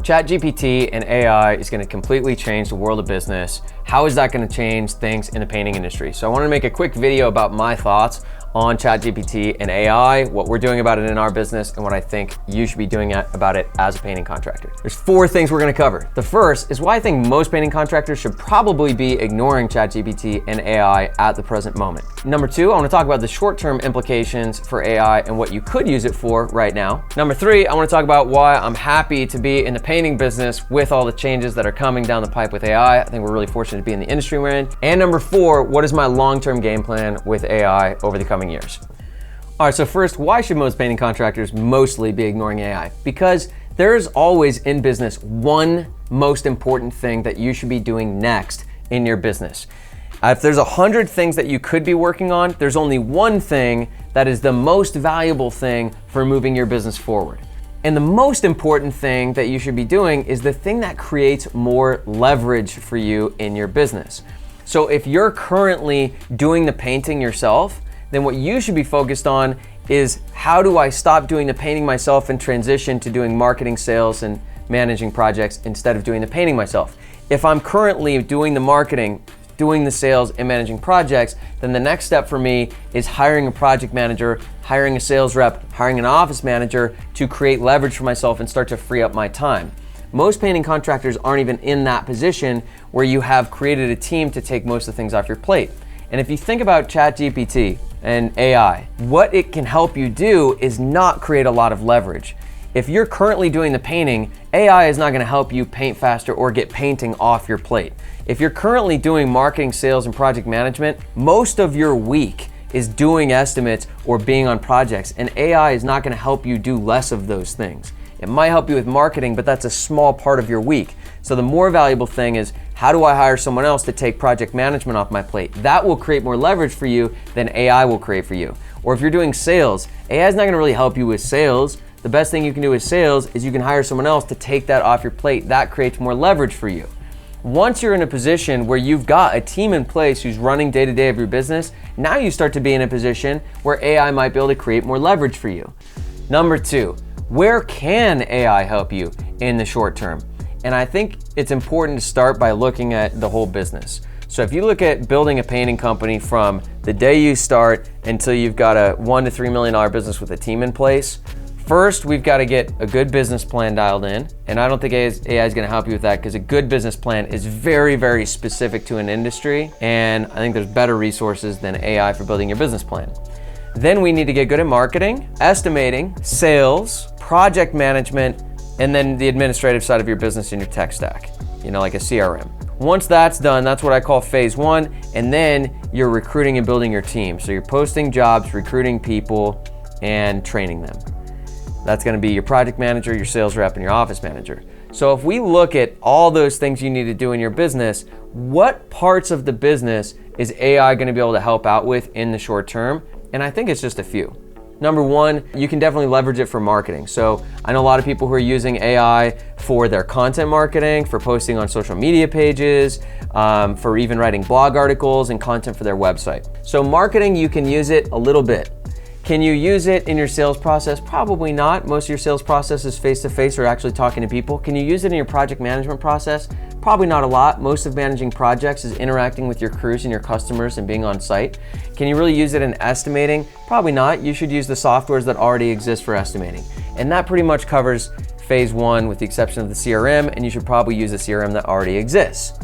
ChatGPT and AI is going to completely change the world of business. How is that going to change things in the painting industry? So I want to make a quick video about my thoughts on ChatGPT and AI, what we're doing about it in our business, and what I think you should be doing about it as a painting contractor. There's 4 things we're gonna cover. The first is why I think most painting contractors should probably be ignoring ChatGPT and AI at the present moment. Number 2, I wanna talk about the short-term implications for AI and what you could use it for right now. Number 3, I wanna talk about why I'm happy to be in the painting business with all the changes that are coming down the pipe with AI. I think we're really fortunate to be in the industry we're in. And number 4, what is my long-term game plan with AI over the coming years? All right, so first, why should most painting contractors mostly be ignoring AI? Because there's always in business one most important thing that you should be doing next in your business. If there's 100 things that you could be working on, there's only one thing that is the most valuable thing for moving your business forward. And the most important thing that you should be doing is the thing that creates more leverage for you in your business. So if you're currently doing the painting yourself, then what you should be focused on is how do I stop doing the painting myself and transition to doing marketing, sales, and managing projects instead of doing the painting myself. If I'm currently doing the marketing, doing the sales, and managing projects, then the next step for me is hiring a project manager, hiring a sales rep, hiring an office manager to create leverage for myself and start to free up my time. Most painting contractors aren't even in that position where you have created a team to take most of the things off your plate. And if you think about ChatGPT and AI, what it can help you do is not create a lot of leverage. If you're currently doing the painting, AI is not going to help you paint faster or get painting off your plate. If you're currently doing marketing, sales, and project management, most of your week is doing estimates or being on projects, and AI is not going to help you do less of those things. It might help you with marketing, but that's a small part of your week. So the more valuable thing is, how do I hire someone else to take project management off my plate? That will create more leverage for you than AI will create for you. Or if you're doing sales, AI is not gonna really help you with sales. The best thing you can do with sales is you can hire someone else to take that off your plate. That creates more leverage for you. Once you're in a position where you've got a team in place who's running day-to-day of your business, now you start to be in a position where AI might be able to create more leverage for you. Number 2, where can AI help you in the short term? And I think it's important to start by looking at the whole business. So if you look at building a painting company from the day you start until you've got a $1 to $3 million business with a team in place, first we've got to get a good business plan dialed in. And I don't think AI is going to help you with that, because a good business plan is very, very specific to an industry. And I think there's better resources than AI for building your business plan. Then we need to get good at marketing, estimating, sales, project management, and then the administrative side of your business in your tech stack, like a CRM. Once that's done, that's what I call phase 1, and then you're recruiting and building your team. So you're posting jobs, recruiting people, and training them. That's gonna be your project manager, your sales rep, and your office manager. So if we look at all those things you need to do in your business, what parts of the business is AI gonna be able to help out with in the short term? And I think it's just a few. Number 1, you can definitely leverage it for marketing. So I know a lot of people who are using AI for their content marketing, for posting on social media pages, for even writing blog articles and content for their website. So marketing, you can use it a little bit. Can you use it in your sales process? Probably not. Most of your sales process is face-to-face or actually talking to people. Can you use it in your project management process? Probably not a lot. Most of managing projects is interacting with your crews and your customers and being on site. Can you really use it in estimating? Probably not. You should use the softwares that already exist for estimating. And that pretty much covers phase 1 with the exception of the CRM, and you should probably use a CRM that already exists.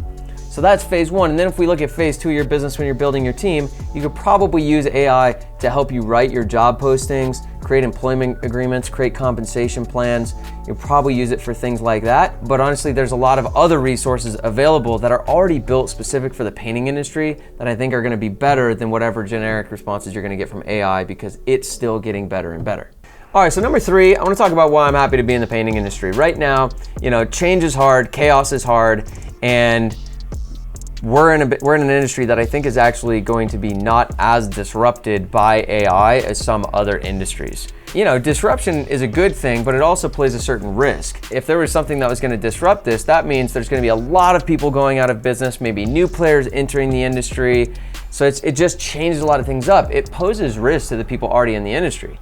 So that's phase 1. And then if we look at phase 2 of your business when you're building your team, you could probably use AI to help you write your job postings, create employment agreements, create compensation plans. You'll probably use it for things like that. But honestly, there's a lot of other resources available that are already built specific for the painting industry that I think are gonna be better than whatever generic responses you're gonna get from AI, because it's still getting better and better. All right, so number 3, I wanna talk about why I'm happy to be in the painting industry. Right now, change is hard, chaos is hard, and we're in an industry that I think is actually going to be not as disrupted by AI as some other industries. Disruption is a good thing, but it also plays a certain risk. If there was something that was going to disrupt this, that means there's going to be a lot of people going out of business, maybe new players entering the industry. So it just changes a lot of things up. It poses risk to the people already in the industry.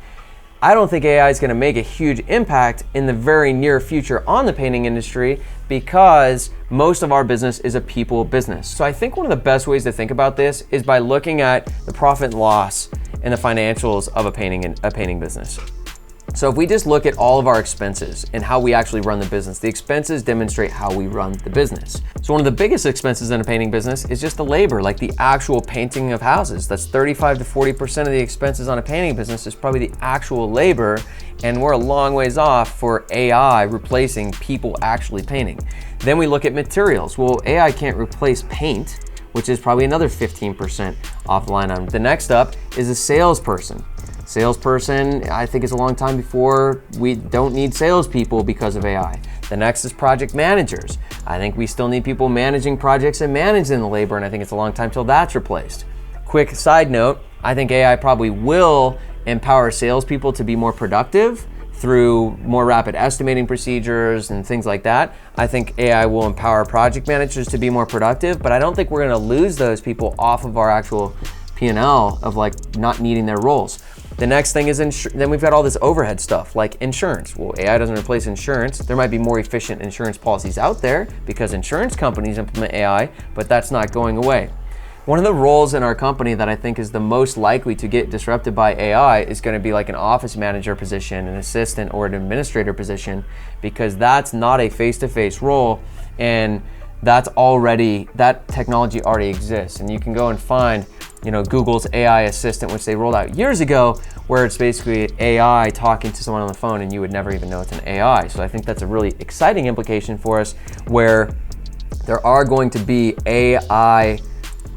I don't think AI is going to make a huge impact in the very near future on the painting industry because most of our business is a people business. So I think one of the best ways to think about this is by looking at the profit and loss and the financials of a painting business. So if we just look at all of our expenses and how we actually run the business, the expenses demonstrate how we run the business. So one of the biggest expenses in a painting business is just the labor, like the actual painting of houses. That's 35 to 40% of the expenses on a painting business is probably the actual labor, and we're a long ways off for AI replacing people actually painting. Then we look at materials. Well, AI can't replace paint, which is probably another 15% off the line item. The next up is a salesperson. Salesperson, I think, is a long time before we don't need salespeople because of AI. The next is project managers. I think we still need people managing projects and managing the labor, and I think it's a long time till that's replaced. Quick side note, I think AI probably will empower salespeople to be more productive through more rapid estimating procedures and things like that. I think AI will empower project managers to be more productive, but I don't think we're gonna lose those people off of our actual P&L of like not needing their roles. The next thing is then we've got all this overhead stuff like insurance. Well, AI doesn't replace insurance. There might be more efficient insurance policies out there because insurance companies implement AI, but that's not going away. One of the roles in our company that I think is the most likely to get disrupted by AI is going to be like an office manager position, an assistant, or an administrator position, because that's not a face-to-face role, and that technology already exists. And you can go and find, Google's AI assistant, which they rolled out years ago, where it's basically AI talking to someone on the phone and you would never even know it's an AI. So I think that's a really exciting implication for us, where there are going to be AI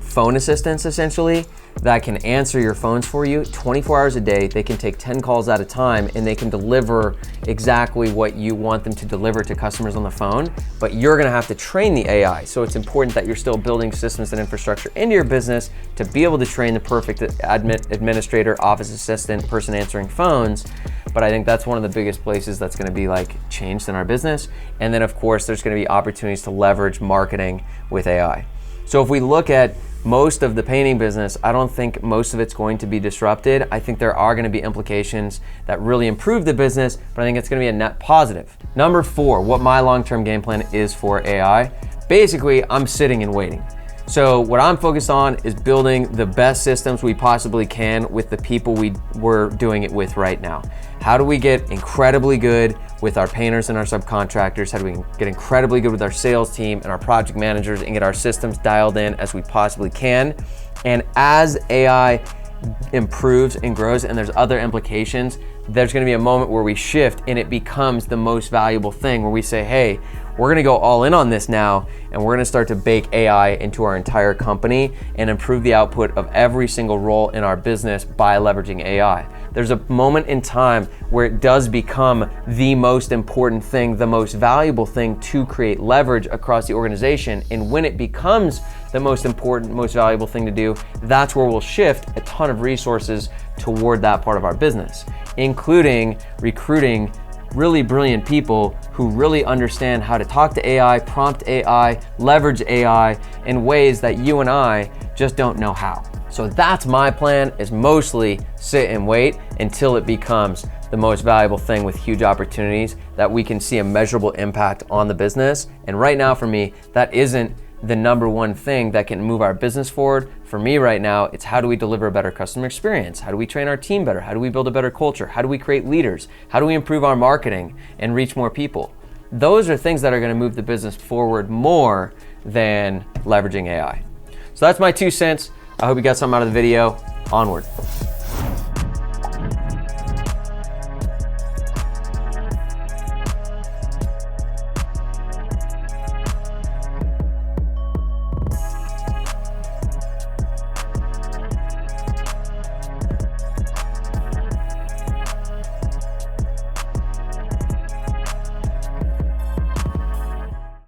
phone assistants essentially that can answer your phones for you 24 hours a day. They can take 10 calls at a time and they can deliver exactly what you want them to deliver to customers on the phone, but you're gonna have to train the AI. So it's important that you're still building systems and infrastructure into your business to be able to train the perfect administrator, office assistant, person answering phones. But I think that's one of the biggest places that's gonna be like changed in our business. And then of course, there's gonna be opportunities to leverage marketing with AI. So if we look at most of the painting business, I don't think most of it's going to be disrupted. I think there are going to be implications that really improve the business, but I think it's going to be a net positive. Number 4, what my long-term game plan is for AI. Basically, I'm sitting and waiting. So what I'm focused on is building the best systems we possibly can with the people we're doing it with right now. How do we get incredibly good with our painters and our subcontractors? How do we get incredibly good with our sales team and our project managers and get our systems dialed in as we possibly can? And as AI improves and grows and there's other implications, there's gonna be a moment where we shift and it becomes the most valuable thing, where we say, hey, we're gonna go all in on this now, and we're gonna start to bake AI into our entire company and improve the output of every single role in our business by leveraging AI. There's a moment in time where it does become the most important thing, the most valuable thing to create leverage across the organization. And when it becomes the most important, most valuable thing to do, that's where we'll shift a ton of resources toward that part of our business, including recruiting really brilliant people who really understand how to talk to AI, prompt AI, leverage AI in ways that you and I just don't know how. So that's my plan, is mostly sit and wait until it becomes the most valuable thing with huge opportunities that we can see a measurable impact on the business. And right now for me, that isn't the number one thing that can move our business forward. For me right now, it's how do we deliver a better customer experience? How do we train our team better? How do we build a better culture? How do we create leaders? How do we improve our marketing and reach more people? Those are things that are gonna move the business forward more than leveraging AI. So that's my 2 cents. I hope you got something out of the video. Onward.